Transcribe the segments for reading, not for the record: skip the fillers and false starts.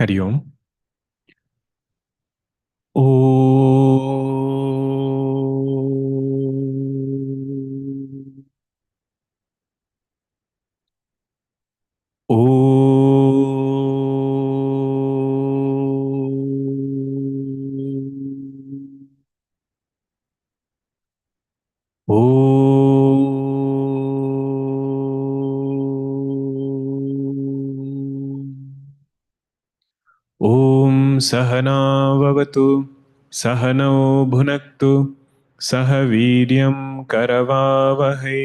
हरि ओम। ओ ओ ओ ॐ सहनाववतु सहनौ भुनक्तु सह वीर्यं करवावहै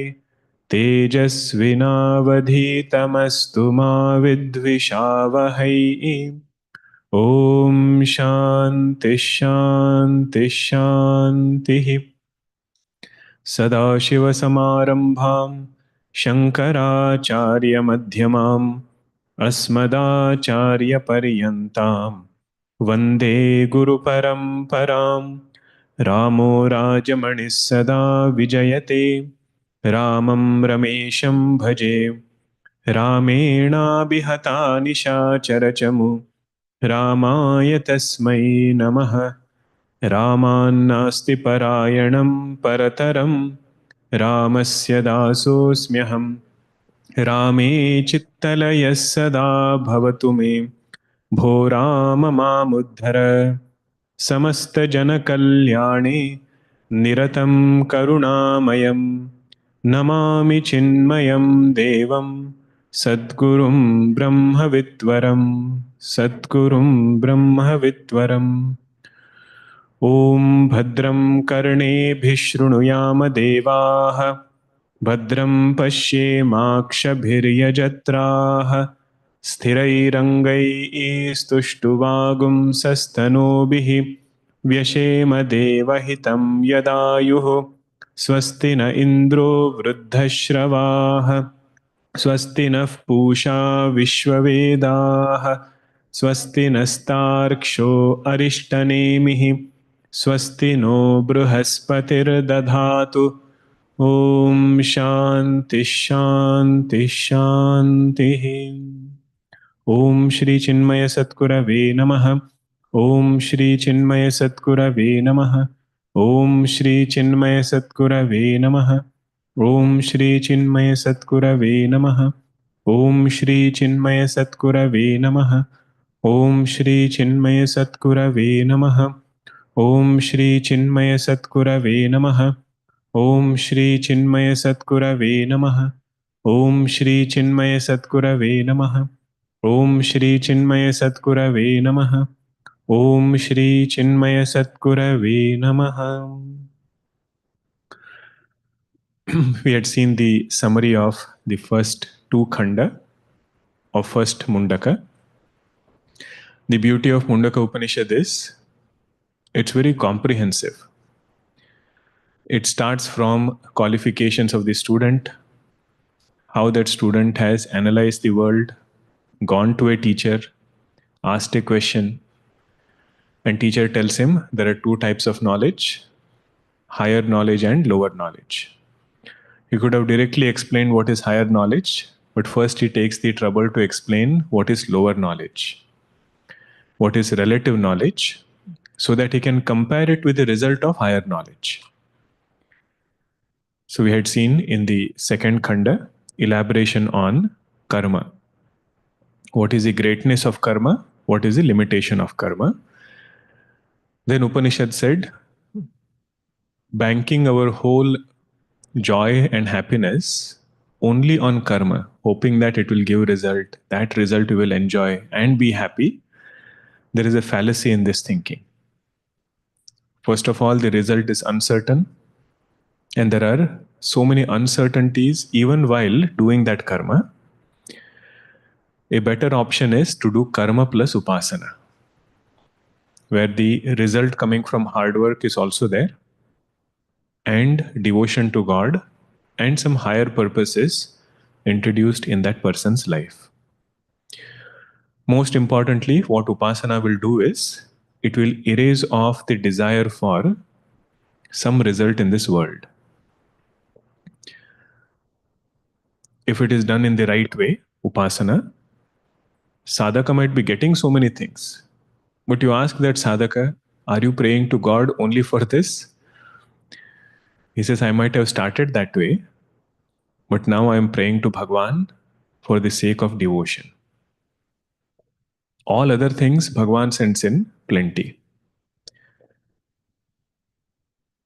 तेजस्विनावधीतमस्तु मा विद्विषावहै। ॐ शान्ति शान्ति शान्तिः। सदाशिवसमारम्भां शङ्कराचार्यमध्यमाम् अस्मदाचार्यपर्यन्तां वन्दे गुरुपरम्परां। रामो राजमणिः सदा विजयते रामं रमेशं भजे। रामेणाभिहता निशाचरचमु रामाय तस्मै नमः। रामान्नास्ति परायणं परतरं रामस्य दासोऽस्म्यहम्। रामे चित्तलयः सदा भवतु मे भो राम मामुद्धर। समस्तजनकल्याणे निरतं करुणामयं नमामि चिन्मयं देवं सद्गुरुं ब्रह्मविद्वरं सद्गुरुं ब्रह्मविद्वरम्। ॐ भद्रं कर्णेभिः शृणुयाम देवाः भद्रं पश्येमाक्षभिर्यजत्राः स्थिरैरङ्गैस्तुष्टुवागुंसस्तनूभिः व्यशेम देवहितं यदायुः। स्वस्ति न इन्द्रो वृद्धश्रवाः स्वस्ति नः पूषा विश्ववेदाः स्वस्ति नस्तार्क्ष्यो अरिष्टनेमिः स्वस्ति नो बृहस्पतिर्दधातु। ॐ शान्ति शान्ति शान्तिः। ॐ श्री चिन्मय सद्गुरवे नमः। ॐ श्री चिन्मय सद्गुरवे नमः। ॐ श्री चिन्मय सद्गुरवे नमः। ॐ श्री चिन्मय सद्गुरवे नमः। ॐ श्री चिन्मय सद्गुरवे नमः। ॐ श्री चिन्मय सद्गुरवे नमः। ॐ श्री चिन्मय सद्गुरवे नमः। ॐ श्री चिन्मय सद्गुरवे नमः। ॐ श्री चिन्मय सद्गुरवे नमः। ॐ श्री चिन्मय सद्गुरवे नमः। ॐ श्री चिन्मय सद्गुरवे नमः। We had seen the summary of the first two khanda of first Mundaka. The beauty of Mundakopanishad is it's very comprehensive. It starts from qualifications of the student, how that student has analyzed the world, gone to a teacher, asked a question, and teacher tells him there are two types of knowledge, higher knowledge and lower knowledge. He could have directly explained what is higher knowledge, but first he takes the trouble to explain what is lower knowledge, what is relative knowledge, so that he can compare it with the result of higher knowledge. So we had seen in the second khanda elaboration on karma. What is the greatness of karma? What is the limitation of karma? Then Upanishad said, banking our whole joy and happiness only on karma, hoping that it will give result, that result we will enjoy and be happy, there is a fallacy in this thinking. First of all, the result is uncertain, and there are so many uncertainties even while doing that karma. A better option is to do karma plus upasana, where the result coming from hard work is also there, and devotion to God, and some higher purposes introduced in that person's life. Most importantly, what upasana will do is it will erase off the desire for some result in this world. If it is done in the right way, upasana, Sadhaka might be getting so many things, but you ask that sadhaka, are you praying to God only for this? He says, I might have started that way, but now I am praying to Bhagwan for the sake of devotion. All other things Bhagwan sends in plenty.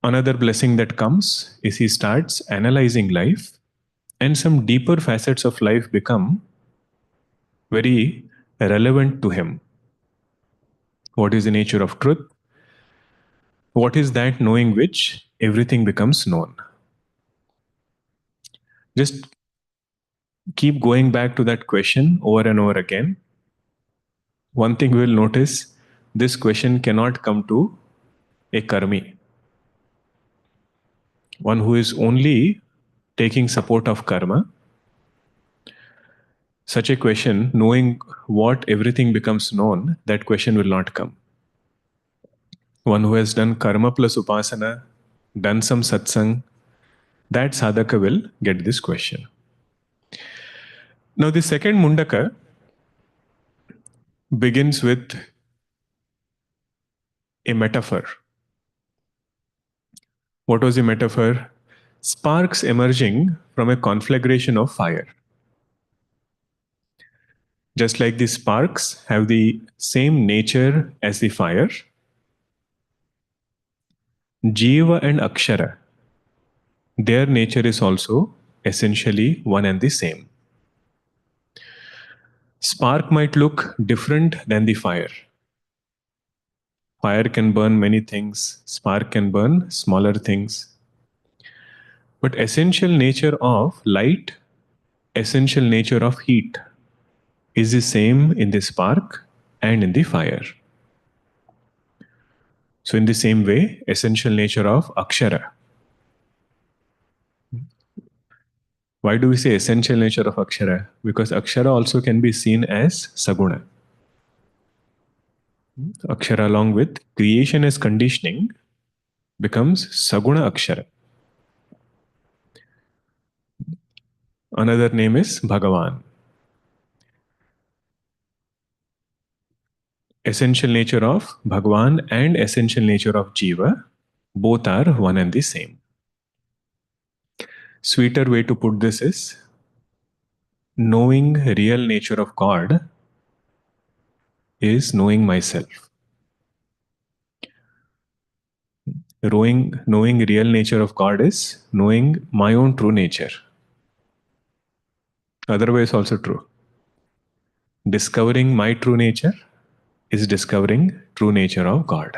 Another blessing that comes is he starts analyzing life, and some deeper facets of life become very relevant to him. What is the nature of truth? What is that knowing which everything becomes known? Just keep going back to that question over and over again. One thing we will notice, this question cannot come to a karmi, one who is only taking support of karma. Such a question, knowing what everything becomes known, that question will not come. One who has done karma plus upasana, done some satsang, that sadhaka will get this question. Now, the second mundaka begins with a metaphor. What was the metaphor? Sparks emerging from a conflagration of fire. Just like the sparks have the same nature as the fire, Jiva and Akshara, their nature is also essentially one and the same. Spark might look different than the fire. Fire can burn many things, spark can burn smaller things. But essential nature of light, essential nature of heat is the same in the spark and in the fire. So in the same way, essential nature of Akshara. Why do we say essential nature of Akshara? Because Akshara also can be seen as Saguna. Akshara along with creation as conditioning becomes Saguna Akshara. Another name is Bhagavan. Essential nature of Bhagavan and essential nature of Jiva, both are one and the same. Sweeter way to put this is, knowing real nature of God is knowing myself. Knowing real nature of God is knowing my own true nature. Otherwise also true. Discovering my true nature is discovering true nature of God.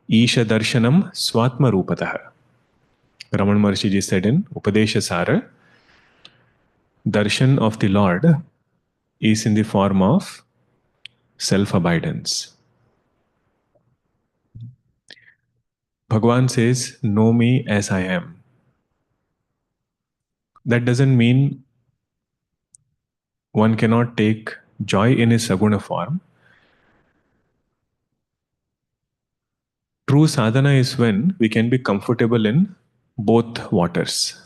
Isha darshanam swatma rupatah. Raman Maharshi ji said in Upadesha Sara, darshan of the Lord is in the form of self-abidance. Bhagavan says, know me as I am. That doesn't mean one cannot take joy in his saguna form. True sadhana is when we can be comfortable in both waters.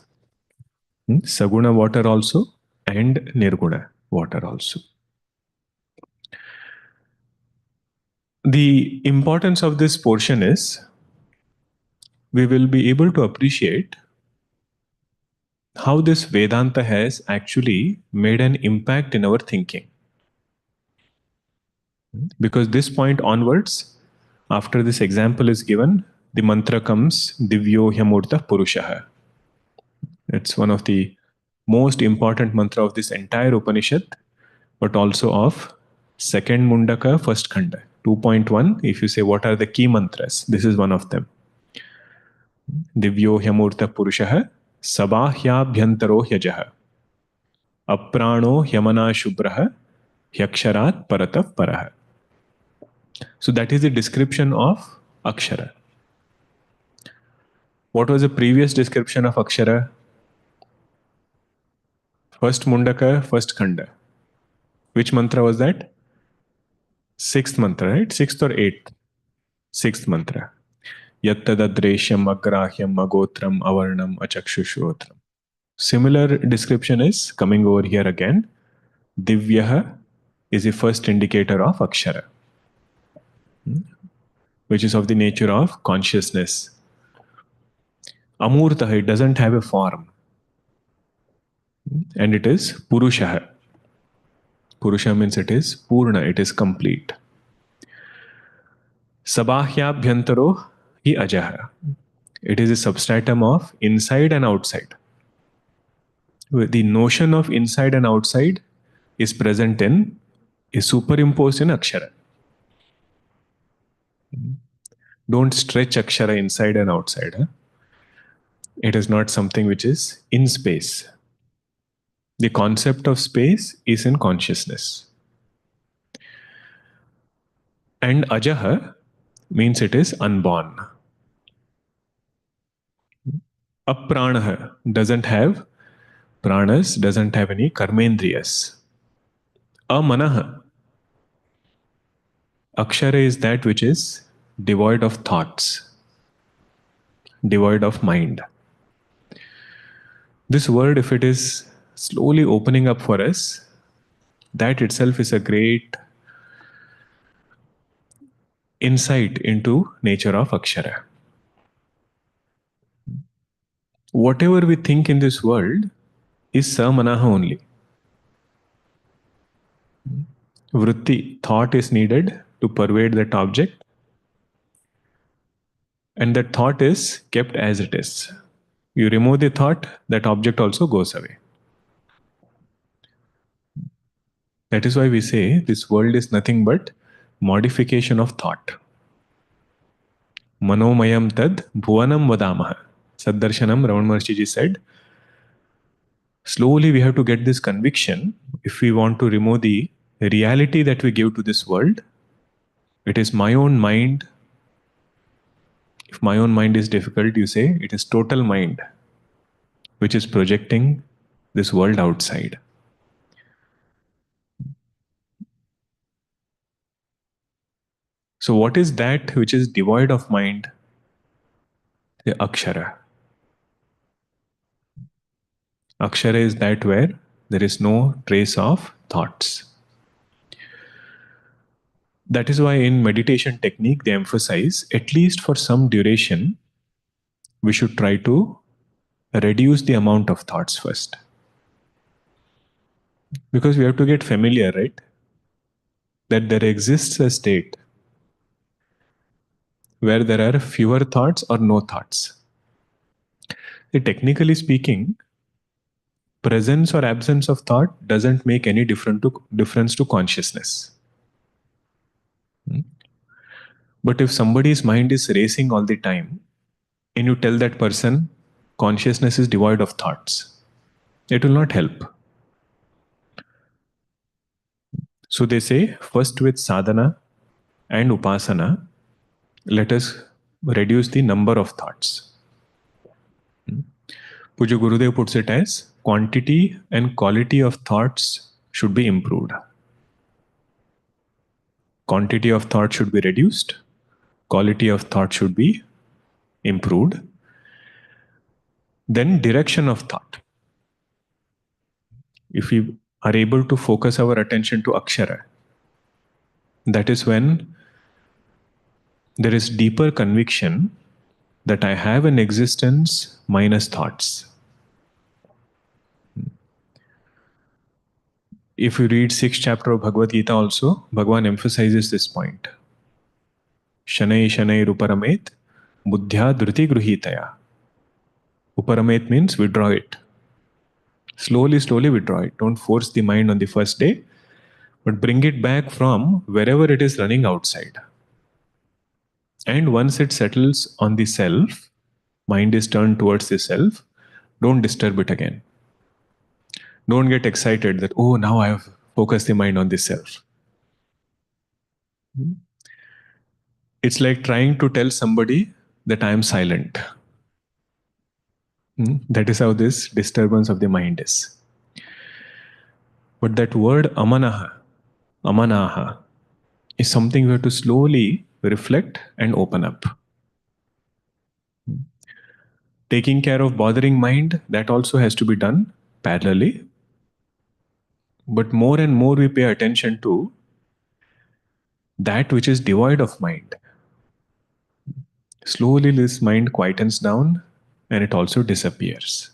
Saguna water also and nirguna water also. The importance of this portion is we will be able to appreciate how this Vedanta has actually made an impact in our thinking. Because this point onwards, after this example is given, the mantra comes Divyo Hyamurta Purushaha. It's one of the most important mantra of this entire Upanishad, but also of second Mundaka, first Khanda. 2.1, if you say what are the key mantras, this is one of them. Divyo Hyamurta Purushaha, Sabahya Hyajaha, Aprano Hyamana Shubраha, Hyaksharat Paratav Paraha. So that is the description of Akshara. What was the previous description of Akshara? First Mundaka, first Khanda. Which mantra was that? Sixth mantra, right? Sixth or eighth? Sixth mantra. Yattadadreshyam agrahyam agotram avarnam achakshushrotram. Similar description is coming over here again. Divyaha is the first indicator of Akshara, which is of the nature of consciousness. Amurtaha, it doesn't have a form, and it is Purushaha. Purusha means it is Purna, it is complete. Sabahyabhyantaro hi ajaha. It is a substratum of inside and outside. The notion of inside and outside is present in, is superimposed in Akshara. Don't stretch Akshara inside and outside. Huh? It is not something which is in space. The concept of space is in consciousness. And ajaha means it is unborn. Apranaha doesn't have pranas, doesn't have any karmendriyas. Amanaha, Akshara is that which is devoid of thoughts, devoid of mind. This word, if it is slowly opening up for us, that itself is a great insight into nature of Akshara. Whatever we think in this world is samanaha only. Vritti, thought is needed to pervade that object, and that thought is kept as it is. You remove the thought, that object also goes away. That is why we say this world is nothing but modification of thought. Manomayam tad bhuvanam vadamaha. Saddarshanam, Raman Maharshi said, slowly we have to get this conviction. If we want to remove the reality that we give to this world, it is my own mind. If my own mind is difficult, you say it is total mind which is projecting this world outside. So what is that which is devoid of mind? The Akshara. Akshara is that where there is no trace of thoughts. That is why in meditation technique they emphasize, at least for some duration, we should try to reduce the amount of thoughts first. Because we have to get familiar, right? That there exists a state where there are fewer thoughts or no thoughts. Technically speaking, presence or absence of thought doesn't make any difference to consciousness. But if somebody's mind is racing all the time, and you tell that person consciousness is devoid of thoughts, it will not help. So they say, first with sadhana and upasana, let us reduce the number of thoughts. Puja Gurudev puts it as, quantity and quality of thoughts should be improved. Quantity of thought should be reduced. Quality of thought should be improved. Then direction of thought. If we are able to focus our attention to Akshara, that is when there is deeper conviction that I have an existence minus thoughts. If you read 6th chapter of Bhagavad Gita also, Bhagavan emphasizes this point. Shanai Shanai Uparamet Buddhya Dhruti Gruhitaya. Uparamet means withdraw it. Slowly, slowly withdraw it. Don't force the mind on the first day, but bring it back from wherever it is running outside. And once it settles on the self, mind is turned towards the self, don't disturb it again. Don't get excited that, oh, now I have focused the mind on the self. It's like trying to tell somebody that I am silent. That is how this disturbance of the mind is. But that word amanaha, is something we have to slowly reflect and open up. Taking care of bothering mind, that also has to be done parallelly. But more and more we pay attention to that which is devoid of mind. Slowly this mind quietens down and it also disappears.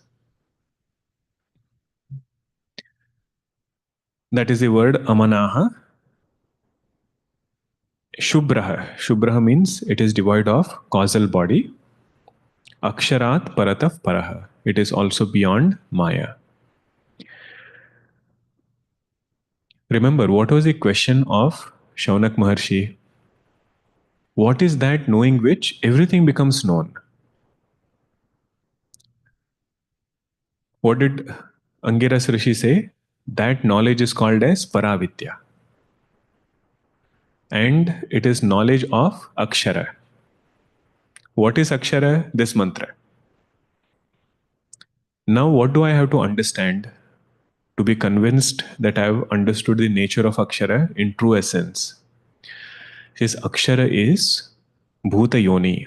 That is the word amanaha. Shubhraha. Shubhraha means it is devoid of causal body. Aksharat parataf paraha. It is also beyond Maya. Remember, what was the question of Shaunak Maharshi? What is that knowing which everything becomes known? What did Angiras Rishi say? That knowledge is called as Paravidya. And it is knowledge of Akshara. What is Akshara? This mantra. Now, what do I have to understand to be convinced that I have understood the nature of Akshara in true essence? His Akshara is Bhuta Yoni.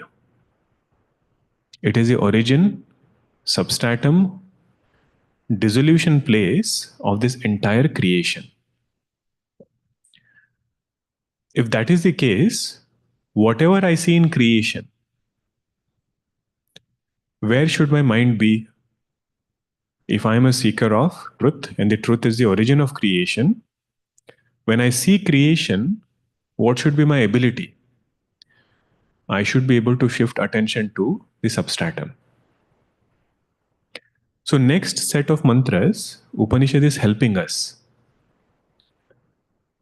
It is the origin, substratum, dissolution place of this entire creation. If that is the case, whatever I see in creation, where should my mind be? If I am a seeker of truth and the truth is the origin of creation, when I see creation, what should be my ability? I should be able to shift attention to the substratum. So next set of mantras, Upanishad is helping us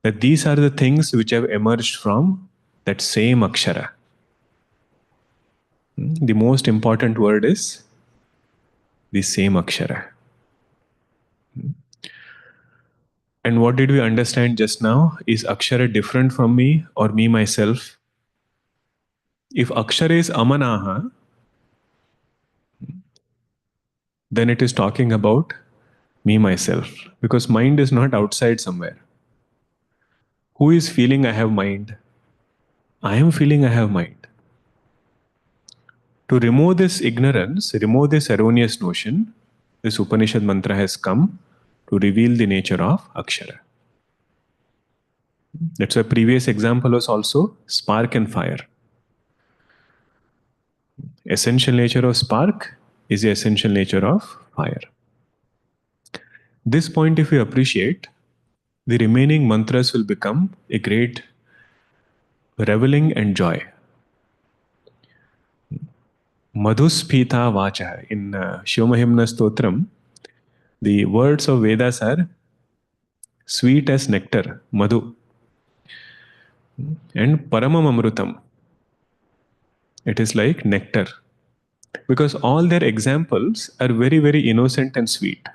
that these are the things which have emerged from that same Akshara. The most important word is the same Akshara. And what did we understand just now? Is Akshara different from me or me myself? If Akshara is Amanaha, then it is talking about me myself, because mind is not outside somewhere. Who is feeling I have mind? I am feeling I have mind. To remove this ignorance, remove this erroneous notion, this Upanishad mantra has come to reveal the nature of Akshara. That's why previous example was also spark and fire. Essential nature of spark is the essential nature of fire. This point, if we appreciate, the remaining mantras will become a great reveling and joy. Madhuspita vacha. In Shivamahimna Stotram, the words of Vedas are sweet as nectar, madhu, and paramam amrutam. It is like nectar. Because all their examples are very, very innocent and sweet.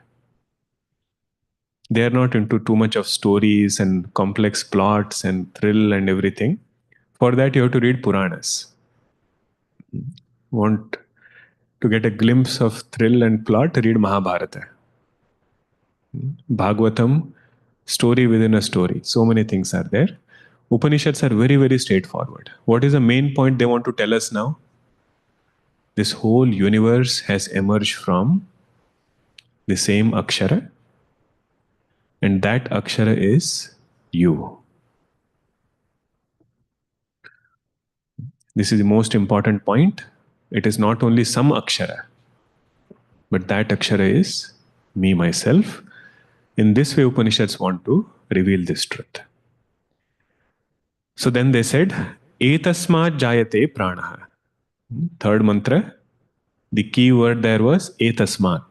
They are not into too much of stories and complex plots and thrill and everything. For that, you have to read Puranas. Want to get a glimpse of thrill and plot, read Mahabharata. Bhagavatam, story within a story. So many things are there. Upanishads are very, very straightforward. What is the main point they want to tell us now? This whole universe has emerged from the same Akshara, and that Akshara is you. This is the most important point. It is not only some Akshara, but that Akshara is me, myself. In this way, Upanishads want to reveal this truth. So then they said, Etasmat jayate pranaha. Third mantra, the key word there was Etasmat.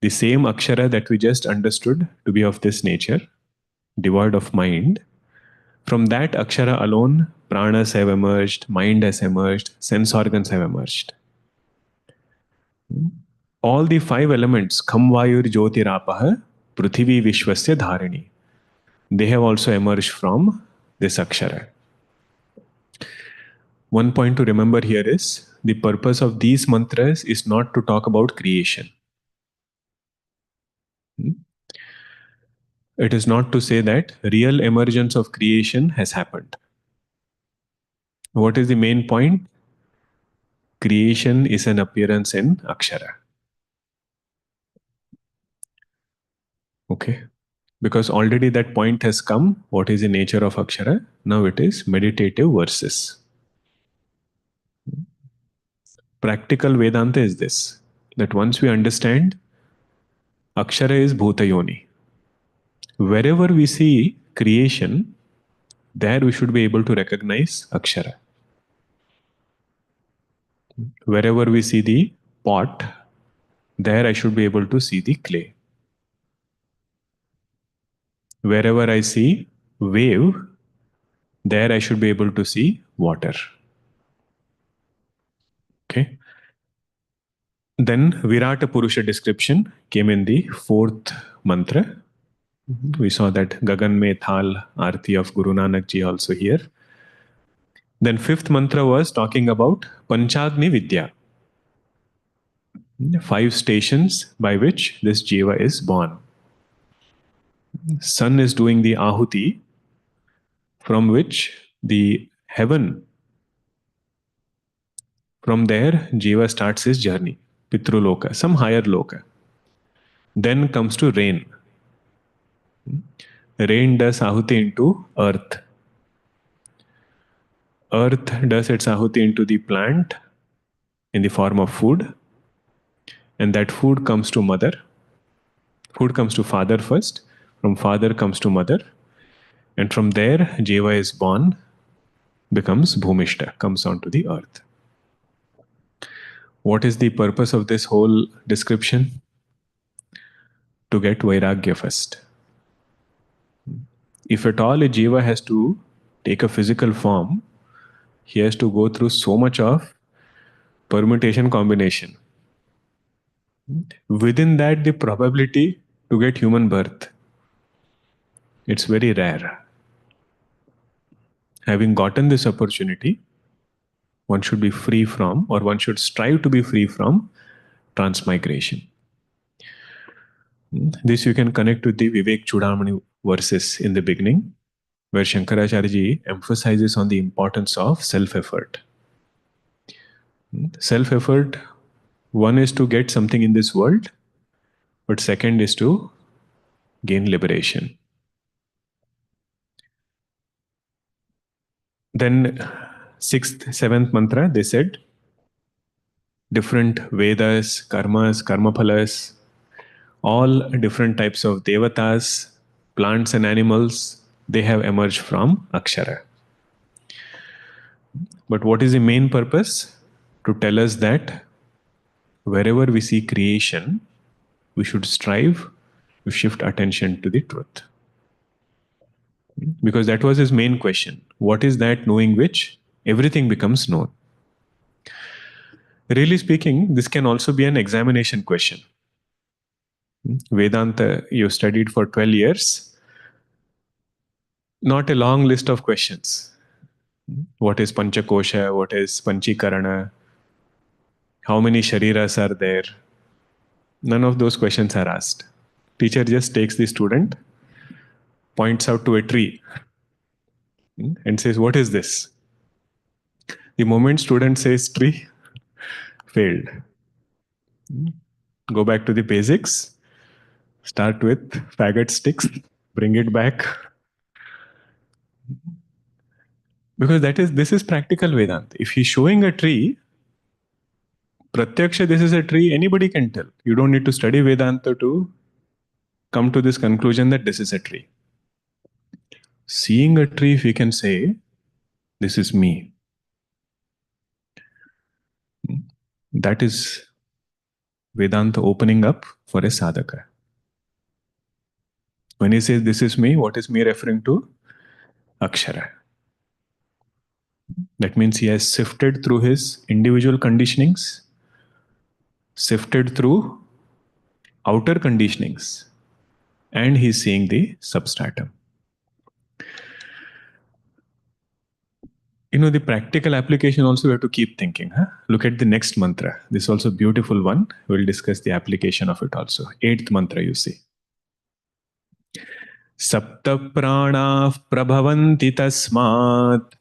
The same Akshara that we just understood to be of this nature, devoid of mind. From that Akshara alone, pranas have emerged, mind has emerged, sense organs have emerged. All the five elements, Kham Vayur Jyotirapah, Prithvi Vishwasya Dharini, they have also emerged from this Akshara. One point to remember here is the purpose of these mantras is not to talk about creation. It is not to say that real emergence of creation has happened. What is the main point? Creation is an appearance in Akshara. Okay. Because already that point has come. What is the nature of Akshara? Now it is meditative verses. Practical Vedanta is this, that once we understand Akshara is Bhutayoni, wherever we see creation, there we should be able to recognize Akshara. Wherever we see the pot, there I should be able to see the clay. Wherever I see wave, there I should be able to see water. Okay. Then Virata Purusha description came in the fourth mantra. We saw that Gagan Mein Thal Arti of Guru Nanak Ji also here. Then fifth mantra was talking about Panchagni Vidya, 5 stations by which this jiva is born. Sun is doing the ahuti, from which the heaven, from there jiva starts his journey, Pitruloka, some higher loka. Then comes to rain. Rain does ahuti into earth. Earth does its ahuti into the plant in the form of food, and that food comes to mother. Food comes to father first, from father comes to mother, and from there jiva is born, becomes bhumishta, comes onto the earth. What is the purpose of this whole description? To get vairagya first. If at all a jiva has to take a physical form, he has to go through so much of permutation combination. Within that, the probability to get human birth, it's very rare. Having gotten this opportunity, one should be free from, or one should strive to be free from, transmigration. This you can connect with the Vivek Chudamani verses in the beginning, where Shankaracharya ji emphasizes on the importance of self-effort. Self-effort, one is to get something in this world, but second is to gain liberation. Then 6th, 7th mantra, they said, different Vedas, karmas, karmaphalas, all different types of devatas, plants and animals, they have emerged from Akshara. But what is the main purpose? To tell us that wherever we see creation, we should strive to shift attention to the truth. Because that was his main question. What is that knowing which everything becomes known? Really speaking, this can also be an examination question. Vedanta, you studied for 12 years, not a long list of questions. What is Panchakosha? What is Panchikarana? How many Shariras are there? None of those questions are asked. Teacher just takes the student, points out to a tree, and says, what is this? The moment student says tree, failed. Go back to the basics. Start with faggot sticks, bring it back. Because this is practical Vedanta. If he's showing a tree, Pratyaksha, this is a tree, anybody can tell. You don't need to study Vedanta to come to this conclusion that this is a tree. Seeing a tree, if we can say, this is me. That is Vedanta opening up for a sadhaka. When he says, this is me, what is me referring to? Akshara. That means he has sifted through his individual conditionings, sifted through outer conditionings, and he's seeing the substratum. The practical application also we have to keep thinking. Look at the next mantra. This is also a beautiful one. We'll discuss the application of it also. 8th mantra, you see. Sapta prana prabhavanti tasmat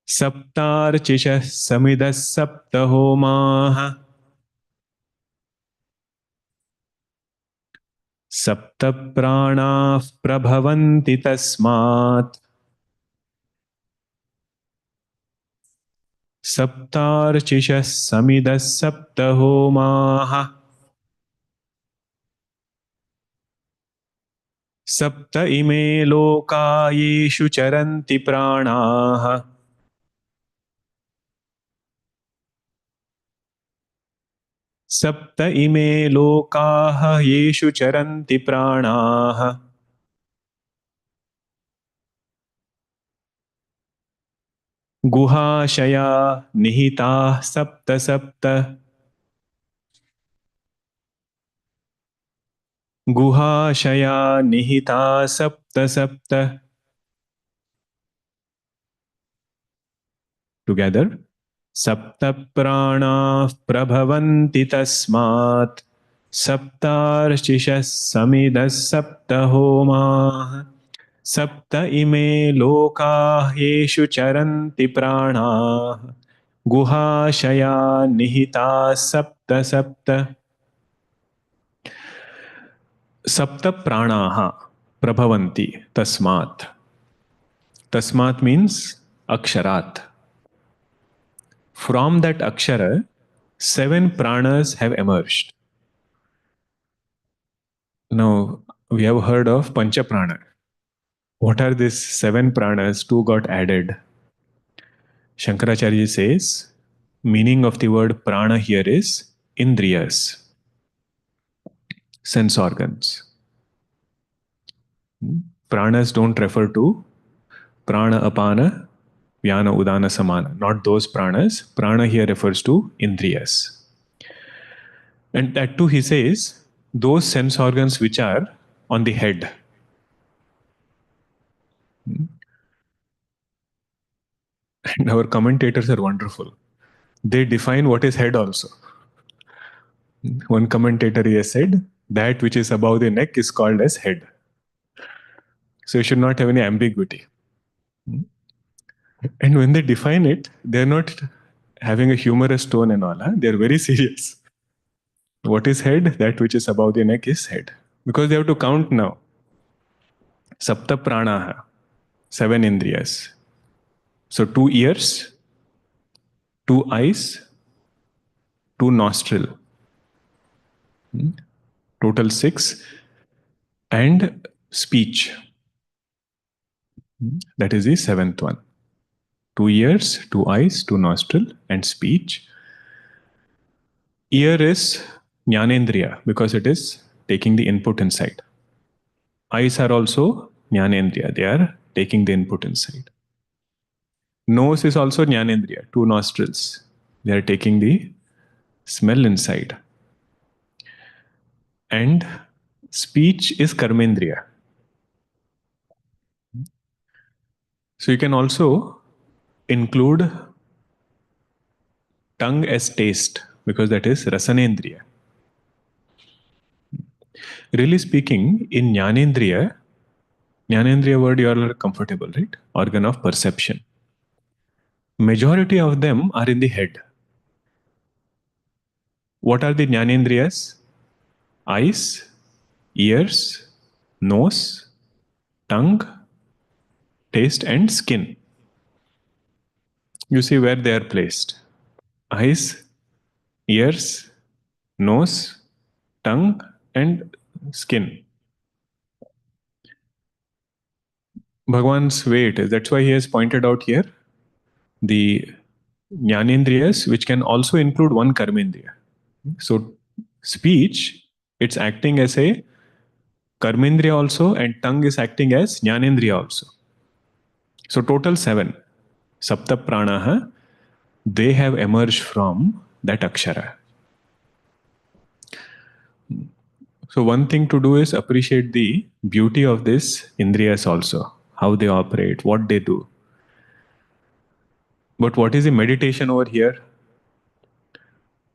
saptarchisha samidas sapta homaha सप्त प्राणाः प्रभवन्ति तस्मात् सप्तार्चिषः समिदः सप्त होमाः सप्त इमे लोका येषु चरन्ति प्राणाः सप्त इमे लोकाः येषु चरन्ति प्राणाः गुहाशया निहिताः सप्त सप्त गुहाशया निहिताः सप्त सप्त टुगेदर सप्त प्राणाः प्रभवन्ति तस्मात् सप्तार्चिषः समिदः सप्त होमाः सप्त इमे लोकाः येषु चरन्ति प्राणाः गुहाशया निहिताः सप्त सप्त सप्त प्राणाः प्रभवन्ति तस्मात् तस्मात् means aksharat. From that akshara, 7 pranas have emerged. Now, we have heard of pancha prana. What are these 7 pranas? 2 got added. Shankaracharya says, meaning of the word prana here is indriyas, sense organs. Pranas don't refer to prana apana, vyana udana samana, not those pranas. Prana here refers to indriyas. And that too, he says, those sense organs which are on the head. And our commentators are wonderful. They define what is head also. One commentator has said, that which is above the neck is called as head. So you should not have any ambiguity. And when they define it, they're not having a humorous tone and all. They're very serious. What is head? That which is above the neck is head. Because they have to count now. Sapta pranaha, 7 indriyas. So 2 ears, 2 eyes, 2 nostril. Total 6. And speech. That is the 7th one. 2 ears, 2 eyes, 2 nostril, and speech. Ear is jnanendriya because it is taking the input inside. Eyes are also jnanendriya. They are taking the input inside. Nose is also jnanendriya, 2 nostrils. They are taking the smell inside. And speech is karmendriya. So you can also include tongue as taste because that is rasanendriya. Really speaking, in jnanendriya word you are comfortable, right? Organ of perception. Majority of them are in the head. What are the jnanendriyas? Eyes, ears, nose, tongue, taste, and skin. You see where they are placed. Eyes, ears, nose, tongue, and skin. Bhagwan's way it is. That's why he has pointed out here the jnanendriyas, which can also include one karmendriya. So speech, it's acting as a karmendriya also, and tongue is acting as jnanendriya also. So total 7. Sapta pranaha, they have emerged from that akshara. So one thing to do is appreciate the beauty of this indriyas also, how they operate, what they do. But what is the meditation over here?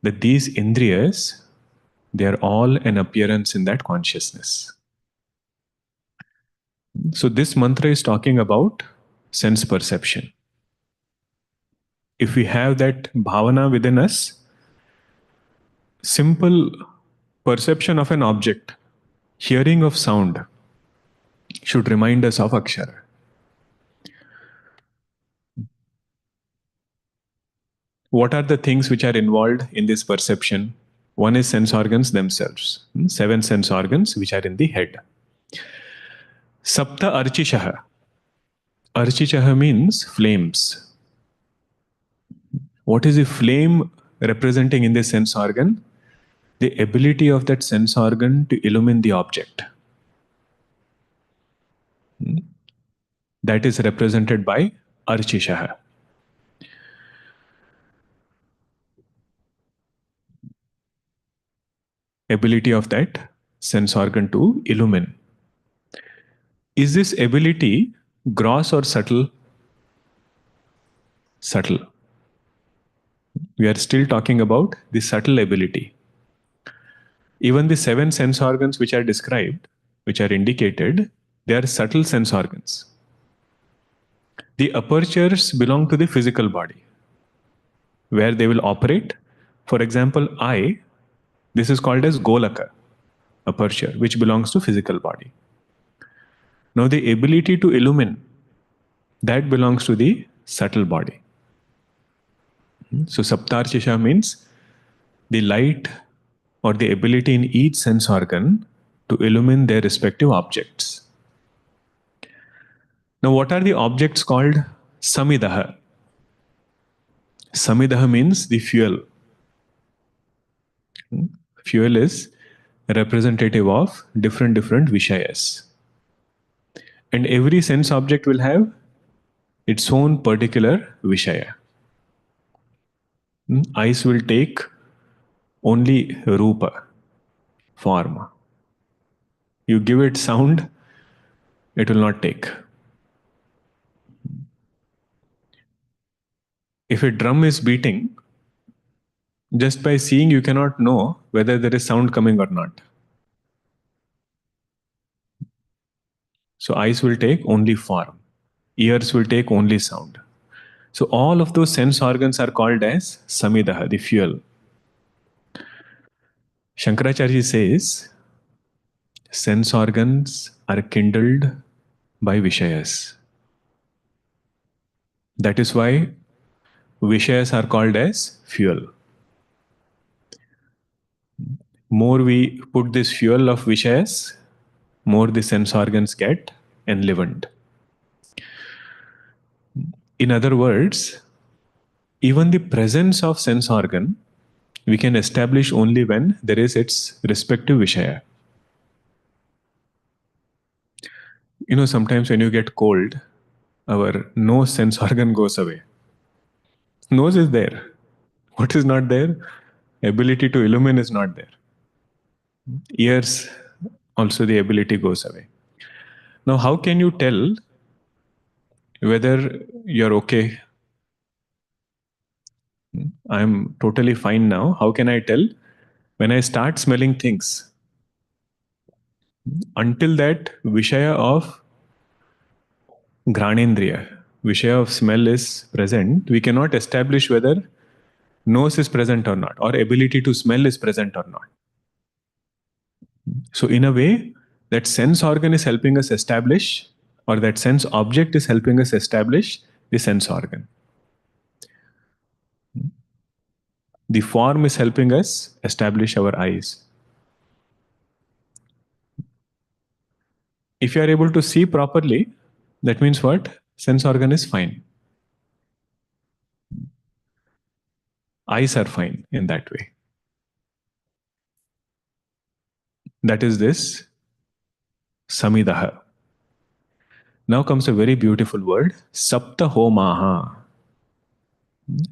That these indriyas, they are all an appearance in that consciousness. So this mantra is talking about sense perception. If we have that bhavana within us, simple perception of an object, Hearing of sound should remind us of Akshara. What are the things which are involved in this perception? One is sense organs themselves. 7 sense organs which are in the head. Sapta Archishaha. Archishaha means flames. What is the flame representing in the sense organ? The ability of that sense organ to illumine the object. That is represented by Archishaha. Ability of that sense organ to illumine. Is this ability gross or subtle? Subtle. We are still talking about the subtle ability. Even the 7 sense organs which are described, which are indicated, they are subtle sense organs. The apertures belong to the physical body, where they will operate. For example, eye, this is called as golaka, aperture, which belongs to physical body. Now the ability to illumine, that belongs to the subtle body. So Saptarchisha means the light or the ability in each sense organ to illumine their respective objects. Now what are the objects called? Samidaha. Samidaha means the fuel. Fuel is representative of different Vishayas. And every sense object will have its own particular Vishaya. Eyes will take only Rupa, form. You give it sound, it will not take. If a drum is beating, just by seeing you cannot know whether there is sound coming or not. So eyes will take only form. Ears will take only sound. So all of those sense organs are called as Samidaha, the fuel. Shankaracharya says, sense organs are kindled by Vishayas. That is why Vishayas are called as fuel. More we put this fuel of Vishayas, more the sense organs get enlivened. In other words, even the presence of sense organ we can establish only when there is its respective Vishaya. You know, sometimes when you get cold, our nose sense organ goes away. Nose is there. What is not there? Ability to illumine is not there. Ears, also the ability goes away. Now, how can you tell whether you're okay? I'm totally fine now. How can I tell? When I start smelling things, until that Vishaya of Granendriya, Vishaya of smell is present, we cannot establish whether nose is present or not, or ability to smell is present or not. So in a way, that sense organ is helping us establish, or that sense object is helping us establish the sense organ. The form is helping us establish our eyes. If you are able to see properly, that means what? Sense organ is fine. Eyes are fine in that way. That is this Samidaha. Now comes a very beautiful word, Sapta Homaha.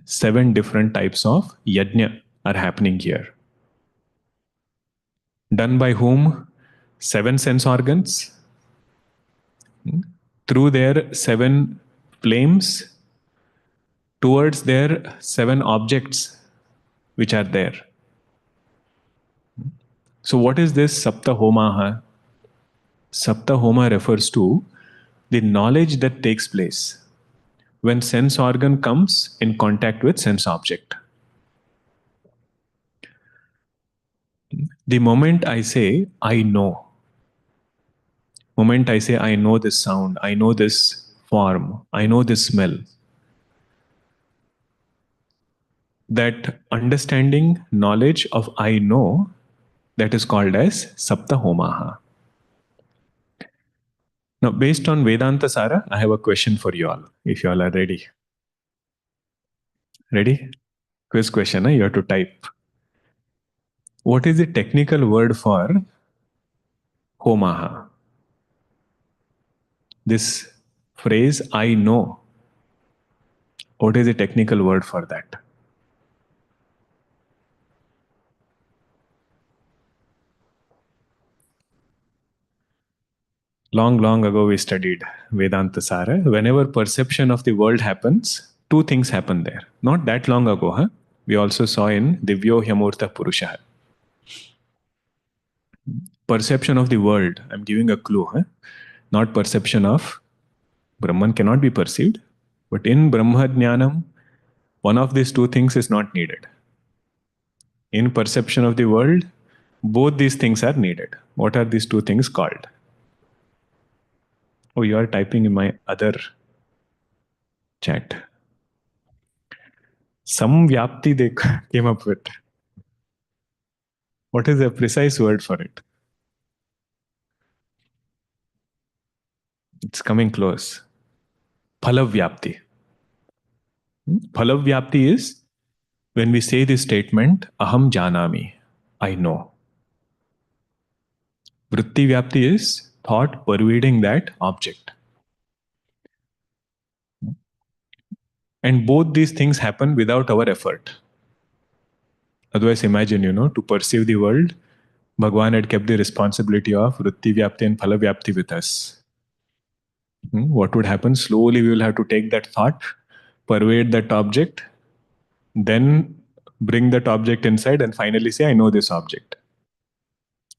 7 different types of yajna are happening here. Done by whom? 7 sense organs. Through their 7 flames, towards their 7 objects which are there. So what is this Sapta Homaha? Sapta Homa refers to the knowledge that takes place when sense organ comes in contact with sense object. The moment I say, I know, Moment I say, I know this sound, I know this form, I know this smell, that understanding, knowledge of I know, that is called as Sapta Homaha. Now, based on Vedanta Sara, I have a question for you all, if you all are ready. Ready? Quiz question, you have to type. What is the technical word for Homaha? This phrase, I know. What is the technical word for that? Long, long ago, we studied Vedanta Sara. Whenever perception of the world happens, two things happen there. Not that long ago, huh? We also saw in Divyo Hyamurta Purusha. Perception of the world. I'm giving a clue, huh? Not perception of Brahman cannot be perceived. But in Brahma Jnanam, one of these two things is not needed. In perception of the world, both these things are needed. What are these two things called? Oh, you are typing in my other chat. Samvyapti they came up with. What is the precise word for it? It's coming close. Phalavyapti. Phalavyapti is when we say this statement, Aham Janami, I know. Vritti Vyapti is thought pervading that object. And both these things happen without our effort. Otherwise, imagine, to perceive the world, Bhagwan had kept the responsibility of Vritti Vyapti and Phala Vyapti with us. What would happen? Slowly, we will have to take that thought, pervade that object, then bring that object inside and finally say, I know this object.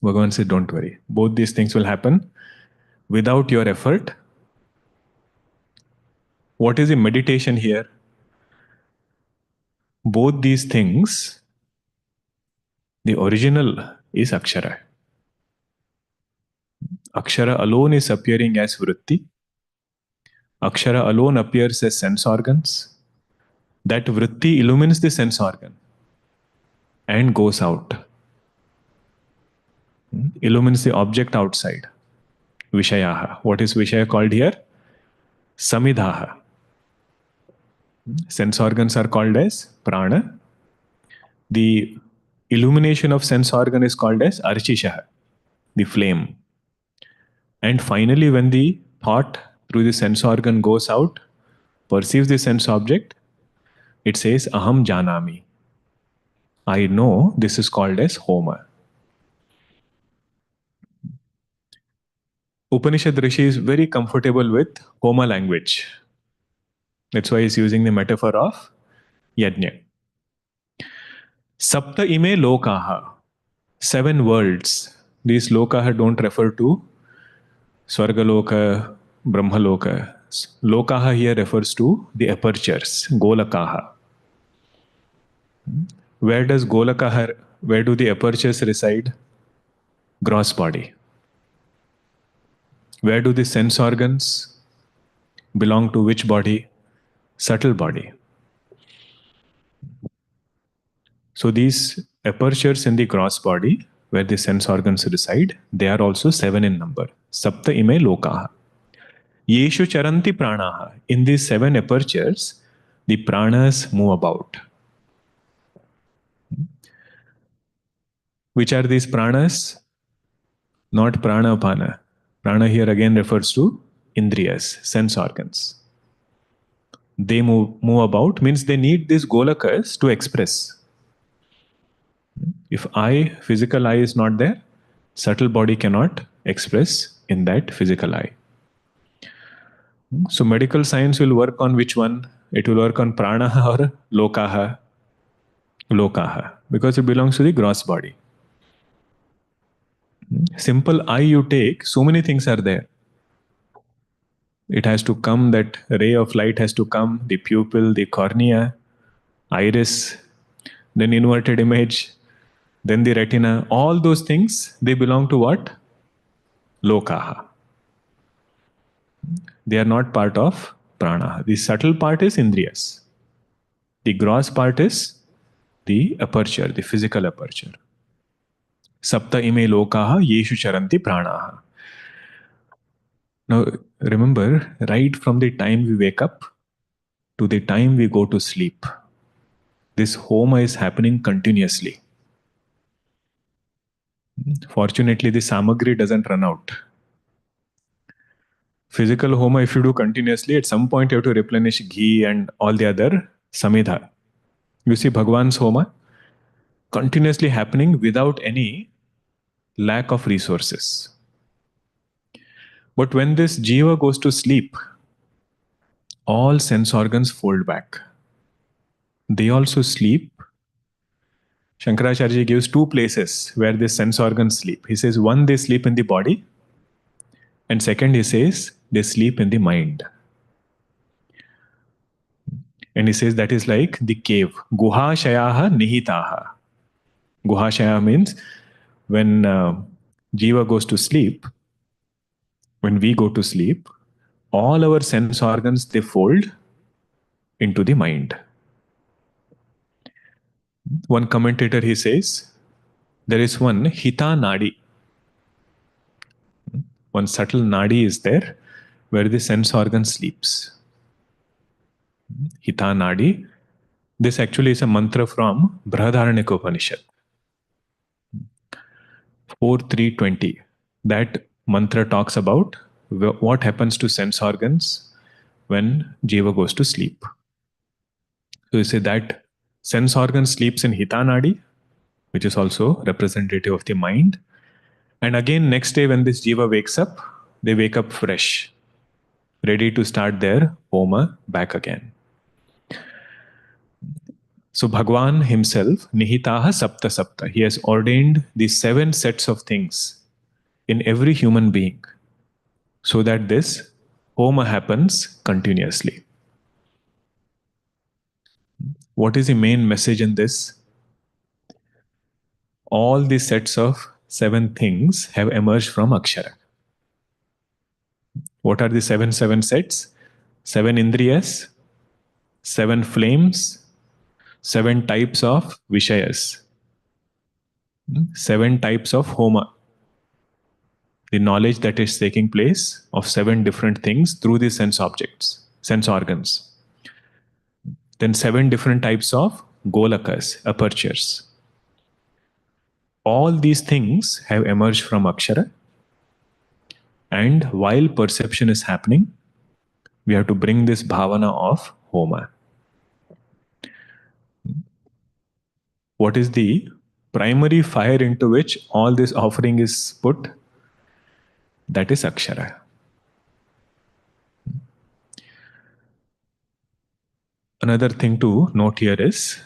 Bhagavan said, don't worry. Both these things will happen without your effort. What is the meditation here? Both these things, the original is Akshara. Akshara alone is appearing as vritti. Akshara alone appears as sense organs. That vritti illumines the sense organ and goes out. Illumines the object outside. Vishayaha. What is Vishaya called here? Samidhaha. Sense organs are called as prana. The illumination of sense organ is called as archishaha, the flame. And finally, when the thought through the sense organ goes out, perceives the sense object, it says, Aham Janami. I know. This is called as Homa. Upanishad Rishi is very comfortable with Homa language. That's why he's using the metaphor of Yajna. Sapta ime lokaha. 7 worlds. These lokaha don't refer to Swargaloka, Brahmaloka. Lokaha here refers to the apertures, golakaha. Where does golakaha, where do the apertures reside? Gross body. Where do the sense organs belong to which body? Subtle body. So these apertures in the gross body, where the sense organs reside, they are also 7 in number. Sapta ime lokaha. Yeshu charanti pranaha. In these 7 apertures, the pranas move about. Which are these pranas? Not prana apana. Prana here again refers to indriyas, sense organs. They move about means they need these golakas to express. If physical eye is not there, subtle body cannot express in that physical eye. So medical science will work on which one? It will work on prana or lokaha. Lokaha, because it belongs to the gross body. Simple eye you take, so many things are there. It has to come, that ray of light has to come, the pupil, the cornea, iris, then inverted image, then the retina. All those things, they belong to what? Lokaha. They are not part of prana. The subtle part is indriyas. The gross part is the aperture, the physical aperture. Sapta ime lokaha yeshu charanti pranaha. Now, remember, right from the time we wake up to the time we go to sleep, this homa is happening continuously. Fortunately, the samagri doesn't run out. Physical homa, if you do continuously, at some point you have to replenish ghee and all the other samidha. You see Bhagwan's homa continuously happening without any lack of resources. But when this jiva goes to sleep, all sense organs fold back. They also sleep. Shankaracharya gives two places where the sense organs sleep. He says, one, they sleep in the body, and second, he says, they sleep in the mind. And he says that is like the cave. Guha shayaha nihitaha. Guha shaya means when jiva goes to sleep, when we go to sleep, all our sense organs, they fold into the mind. One commentator, he says, there is one hita nadi. One subtle nadi is there where the sense organ sleeps. Hita nadi. This actually is a mantra from Upanishad. 4.3.20. That mantra talks about what happens to sense organs when jiva goes to sleep. So you say that sense organ sleeps in hita nadi, which is also representative of the mind. And again, next day when this jiva wakes up, they wake up fresh, ready to start their homa back again. So Bhagwan himself, nihitaha sapta sapta, he has ordained these 7 sets of things in every human being so that this homa happens continuously. What is the main message in this? All the sets of 7 things have emerged from Akshara. What are the 7 sets? 7 indriyas, 7 flames, 7 types of vishayas, 7 types of homa. The knowledge that is taking place of 7 different things through the sense objects, sense organs. Then 7 different types of golakas, apertures. All these things have emerged from Akshara. And while perception is happening, we have to bring this bhavana of homa. What is the primary fire into which all this offering is put? That is Akshara. Another thing to note here is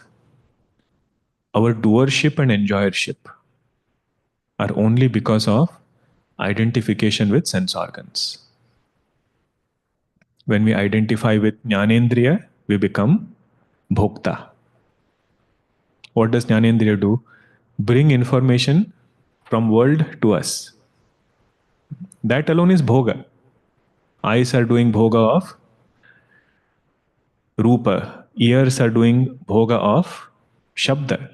our doership and enjoyership are only because of identification with sense organs. When we identify with Jnanendriya, we become Bhokta. What does Jnanendriya do? Bring information from world to us. That alone is Bhoga. Eyes are doing Bhoga of Rupa. Ears are doing Bhoga of Shabda.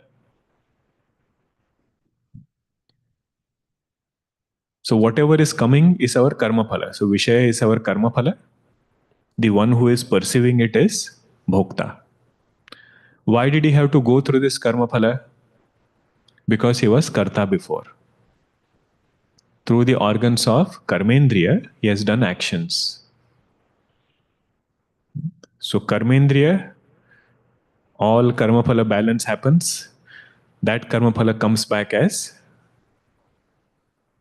So whatever is coming is our karma phala. So Vishaya is our karma phala. The one who is perceiving it is Bhokta. Why did he have to go through this karma phala? Because he was karta before. Through the organs of karmendriya, he has done actions. So karmendriya, all karma phala balance happens. That karma phala comes back as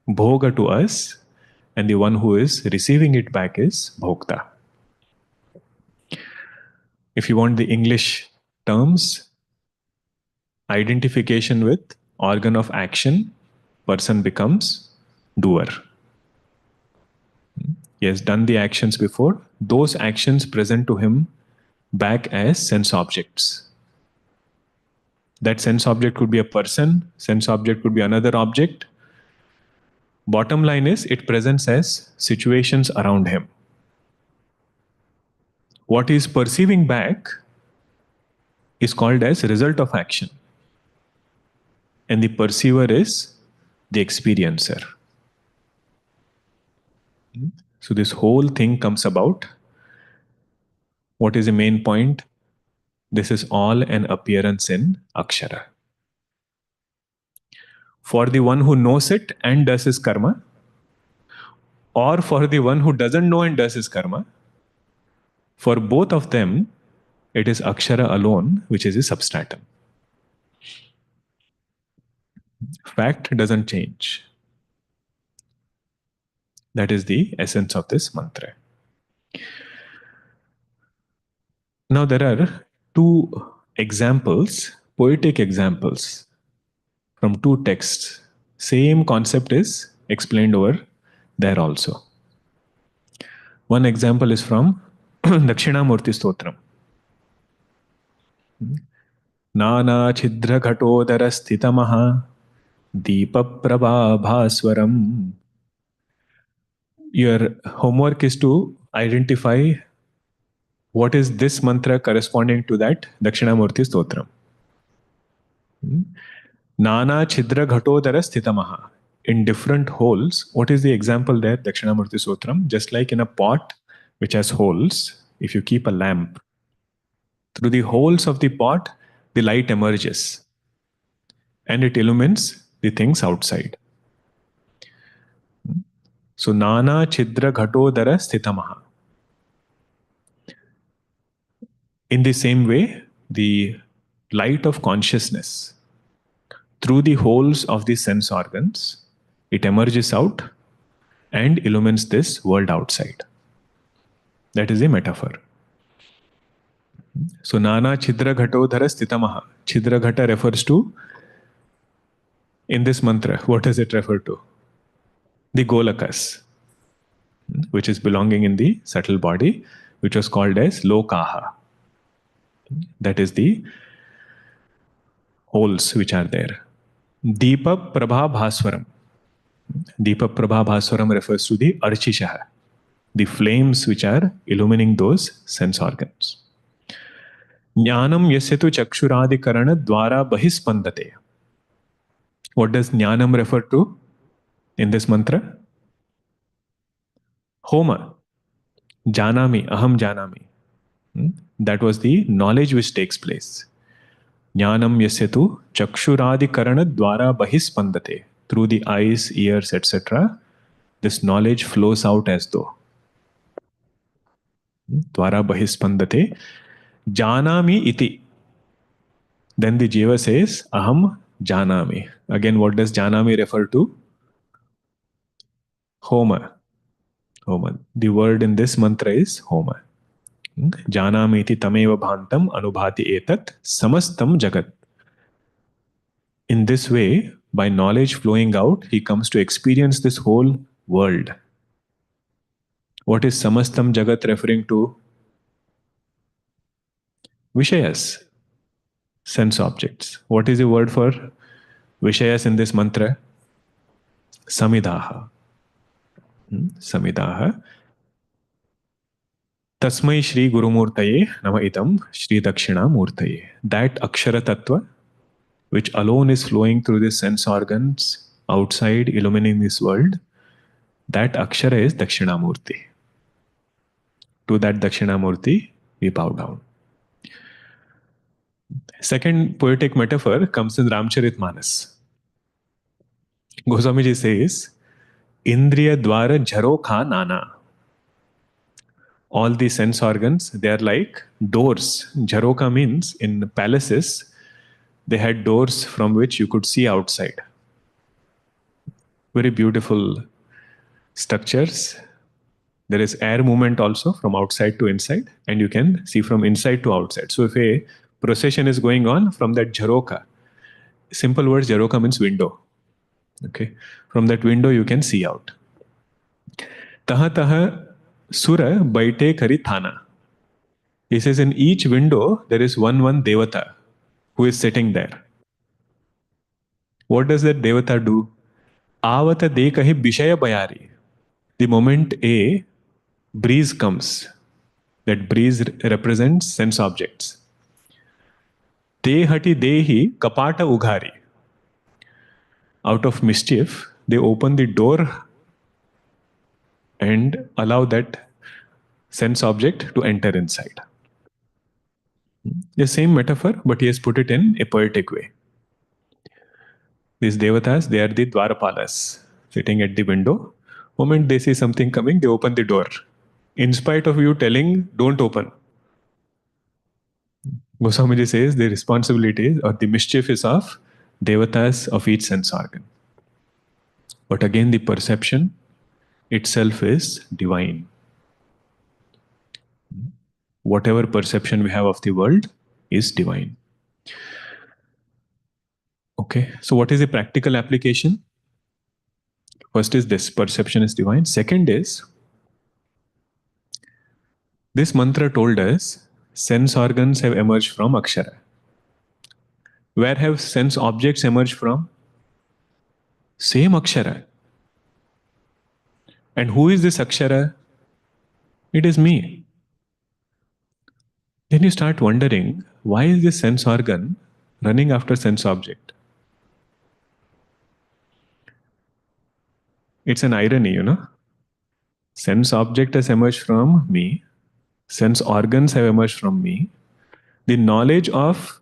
bhoga to us, and the one who is receiving it back is bhokta. If you want the English terms, identification with organ of action, person becomes doer. He has done the actions before. Those actions present to him back as sense objects. That sense object could be a person, sense object could be another object. Bottom line is, it presents as situations around him. What is perceiving back is called as result of action. And the perceiver is the experiencer. So this whole thing comes about. What is the main point? This is all an appearance in Akshara. For the one who knows it and does his karma, or for the one who doesn't know and does his karma, for both of them, it is Akshara alone which is the substratum. Fact doesn't change. That is the essence of this mantra. Now there are two examples, poetic examples from two texts. Same concept is explained over there also. One example is from Dakshinamurti Stotram. Nana Chidra Ghatodara Sthitamaha Deepa Prabha Bhaswaram. Your homework is to identify what is this mantra corresponding to that Dakshinamurti Stotram. Nana Chidra Ghatodara Sthitamaha. In different holes, what is the example there, Dakshinamurti Stotram? Just like in a pot which has holes, if you keep a lamp, through the holes of the pot, the light emerges and it illumines the things outside. So, Nana Chidra Ghatodara Sthitamaha. In the same way, the light of consciousness, through the holes of the sense organs, it emerges out and illumines this world outside. That is a metaphor. So, Nana Chidra Ghatodhara Sthitamaha. Chidra Ghata refers to, in this mantra, what does it refer to? The golakas, which is belonging in the subtle body, which was called as lokaha. That is the holes which are there. Deepa Prabha Bhaswaram. Deepa Prabha Bhaswaram refers to the archishaha, the flames which are illumining those sense organs. Jnanam yasyatu chakshuradikarana dwara bahispandate. What does jnanam refer to in this mantra? Homa. Janami, aham janami. That was the knowledge which takes place. Jnanam yasyatu chakshuradikarana dwara bahispandate. Through the eyes, ears, etc., this knowledge flows out as though. Dwara bahispandate. Janami iti. Then the jiva says, aham janami. Again, what does janami refer to? Homa. Homa. The word in this mantra is Homa. Janami iti tameva bhantam anubhati etat samastam jagat. In this way, by knowledge flowing out, he comes to experience this whole world. What is samastam jagat referring to? Vishayas, sense objects. What is the word for Vishayas in this mantra? Samidaha. Samidaha. Tasmai Shri Gurumurtaye Nama Idam Shri Dakshina Murtaye. That Akshara Tattva, which alone is flowing through the sense organs outside, illumining this world, that Akshara is Dakshinamurti. To that Dakshinamurti, we bow down. Second poetic metaphor comes in Ramcharitmanas. Goswamiji says, Indriya Dwara Jharokha Nana. All the sense organs, they are like doors. Jharoka means in palaces, they had doors from which you could see outside. Very beautiful structures. There is air movement also from outside to inside, and you can see from inside to outside. So if a procession is going on from that jharoka, simple words, jharoka means window. Okay, from that window you can see out. Taha taha sura baite kari thana. He says in each window there is one devata who is sitting there. What does that devata do? Avata dekahi bishaya bayari. The moment a breeze comes, That breeze represents sense objects. Te hati dehi kapata ughari. Out of mischief, they open the door and allow that sense object to enter inside. The same metaphor, but he has put it in a poetic way. These devatas, they are the dwarapalas, sitting at the window. Moment they see something coming, they open the door. In spite of you telling, don't open. Goswamiji says the responsibility or the mischief is of devatas of each sense organ. But again, the perception itself is divine. Whatever perception we have of the world is divine. Okay, so what is the practical application? First is this, perception is divine. Second is, this mantra told us sense organs have emerged from Akshara. Where have sense objects emerged from? Same Akshara. And who is this Akshara? It is me. Then you start wondering, why is this sense organ running after sense object? It's an irony, you know. Sense object has emerged from me. Sense organs have emerged from me. The knowledge of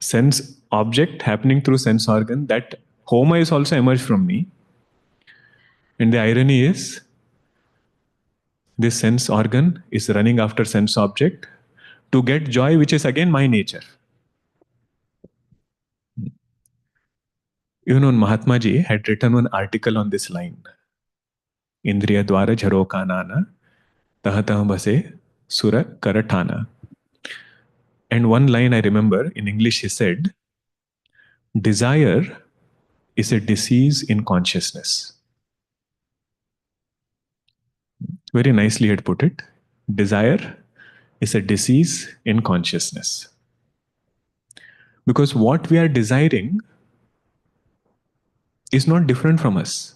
sense object happening through sense organ, that Homa is also emerged from me. And the irony is, this sense organ is running after sense object to get joy, which is again my nature. You know, Mahatma Ji had written one article on this line. Indriya dwara jharoka nana, tahatah base sura karatana. And one line I remember in English, he said, desire is a disease in consciousness. Very nicely he had put it. Desire is a disease in consciousness. Because what we are desiring is not different from us.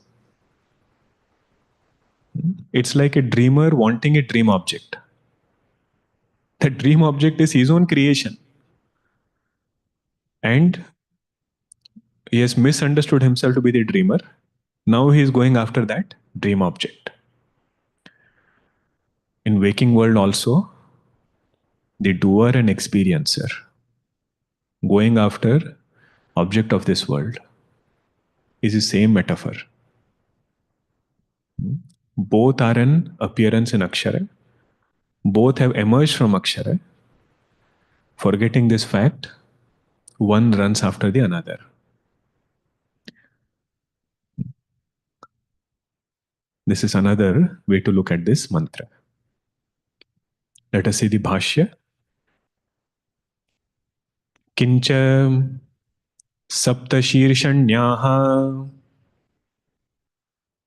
It's like a dreamer wanting a dream object. That dream object is his own creation. And he has misunderstood himself to be the dreamer. Now he is going after that dream object. In waking world also, the doer and experiencer going after object of this world is the same metaphor. Both are an appearance in Akshara. Both have emerged from Akshara. Forgetting this fact, one runs after the another. This is another way to look at this mantra. Let us see the Bhashya. Kincha saptashirshannyaha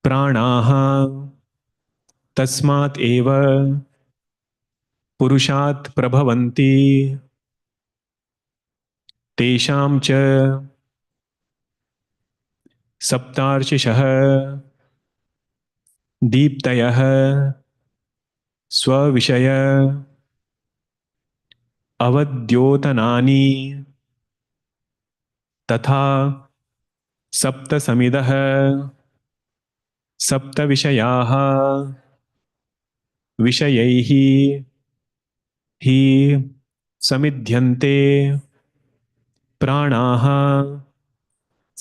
pranaha tasmat eva purushat prabhavanti tesham cha saptarshishah deeptayah swavishaya avadyotanani तथा सप्त समिदः सप्त विषयाः विषयैः हि समिध्यन्ते प्राणाः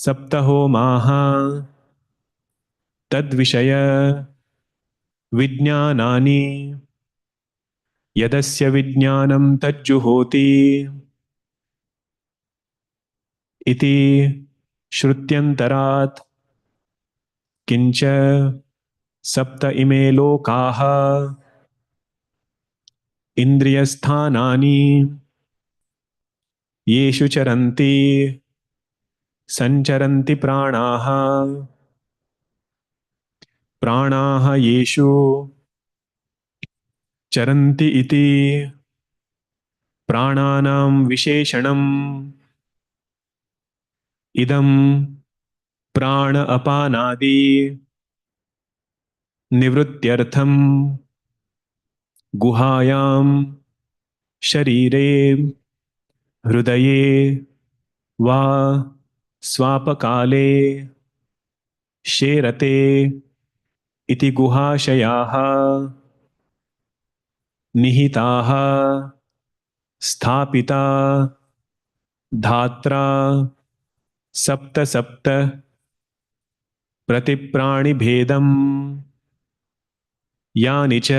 सप्त होमाः तद्विषय विज्ञानानि यदस्य विज्ञानं तज्जुहोति इति श्रुत्यन्तरात् किंच सप्त इमे लोकाः इंद्रियस्थानानि येषु चरन्ति संचरन्ति प्राणाः प्राणाः येषु चरन्ति इति प्राणानां विशेषणम् इदं प्राण अपानादि निवृत्त्यर्थम गुहायां शरीरे हृदये वा स्वापकाले शेरते इति गुहाशयाः निहिताः स्थापिता धात्रा सप्त सप्त प्रतिप्राणिभेदम् यानि च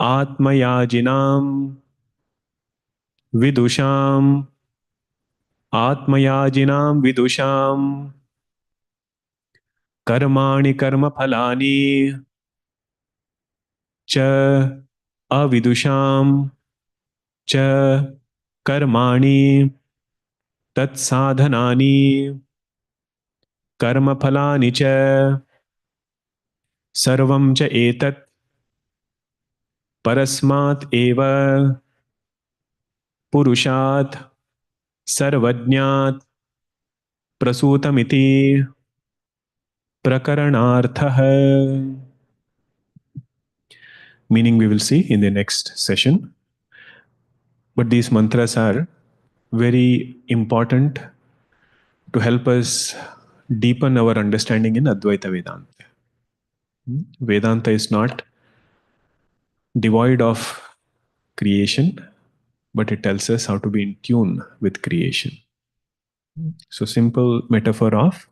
आत्मयाजिनां विदुषाम् आत्मयाजिनां विदुषां कर्माणि कर्मफलानि च अविदुषां च कर्माणि तत्साधनानि कर्मफलानि च सर्वं च एतत् परस्मात् एव पुरुषात् सर्वज्ञात् प्रसूतमिति प्रकरणार्थः. Meaning we will see in the next session. But these mantras are very important to help us deepen our understanding in Advaita Vedanta. Vedanta is not devoid of creation, but it tells us how to be in tune with creation. So simple metaphor of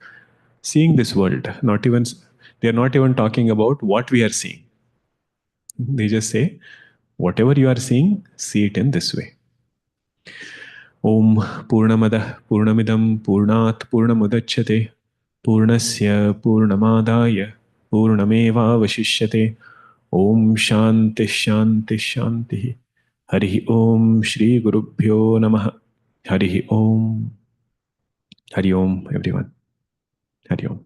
seeing this world. They are not even talking about what we are seeing. They just say, whatever you are seeing, see it in this way. Om Purnamadah Purnamidam Purnat Purnamudachyate Purnasya Purnamadaya Purnameva Vashishyate. Om Shanti Shanti Shanti. Harihi Om Shri Gurubhyo Namaha. Harihi Om. Hari Om, everyone. Hari Om.